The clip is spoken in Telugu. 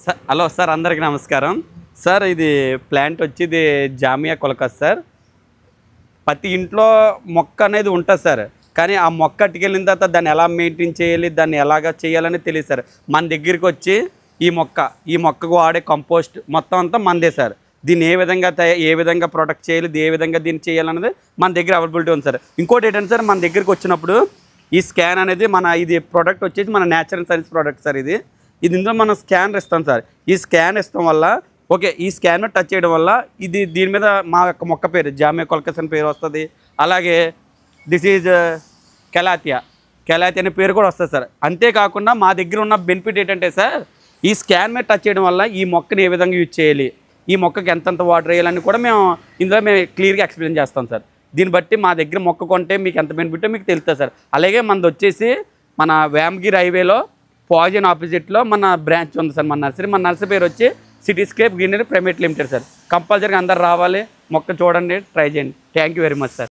సార్ హలో సార్, అందరికీ నమస్కారం సార్. ఇది ప్లాంట్ వచ్చి ఇది జామియా కొలకత్ సార్. ప్రతి ఇంట్లో మొక్క అనేది ఉంటుంది సార్. కానీ ఆ మొక్క అట్టుకెళ్ళిన తర్వాత దాన్ని ఎలా మెయింటైన్ చేయాలి, దాన్ని ఎలాగ చేయాలని తెలియదు సార్. మన దగ్గరికి వచ్చి ఈ మొక్కకు వాడే కంపోస్ట్ మొత్తం అంతా మనదే సార్. దీన్ని ఏ విధంగా ప్రొటెక్ట్ చేయాలి, ఏ విధంగా దీన్ని చేయాలనేది మన దగ్గర అవైలబిలిటీ ఉంది సార్. ఇంకోటి ఏంటంటే సార్, మన దగ్గరికి వచ్చినప్పుడు ఈ స్కాన్ అనేది ఇది ప్రోడక్ట్ వచ్చేసి మన న్యాచురల్ సైన్స్ ప్రోడక్ట్ సార్. ఇది ఇందులో మనం స్కానర్ ఇస్తాం సార్. ఈ స్కాన్ ఇస్తాం వల్ల ఈ స్కాన్ టచ్ చేయడం వల్ల దీని మీద మా యొక్క మొక్క పేరు జామియా కొలకత్ అని పేరు వస్తుంది. అలాగే దిస్ ఈజ్ కెలాతియా అనే పేరు కూడా వస్తుంది సార్. అంతేకాకుండా మా దగ్గర ఉన్న బెనిఫిట్ ఏంటంటే సార్, ఈ స్కాన్ మీద టచ్ చేయడం వల్ల ఈ మొక్కని ఏ విధంగా యూజ్ చేయాలి, ఈ మొక్కకి ఎంతంత వాటర్ వేయాలని కూడా మేము క్లియర్గా ఎక్స్ప్లెయిన్ చేస్తాం సార్. దీన్ని బట్టి మా దగ్గర మొక్క కొంటే మీకు ఎంత బెనిఫిటో మీకు తెలుస్తుంది సార్. అలాగే మనది వచ్చేసి మన వేమగిరి హైవేలో పాజిన్ ఆపోజిట్లో మన బ్రాంచ్ ఉంది సార్. మన నర్సరీ పేరు వచ్చి సిటీస్కేప్ గ్రీనరీ ప్రైవేట్ లిమిటెడ్ సార్. కంపల్సరీగా అందరు రావాలి, మొక్క చూడండి, ట్రై చేయండి. Thank you very much sir.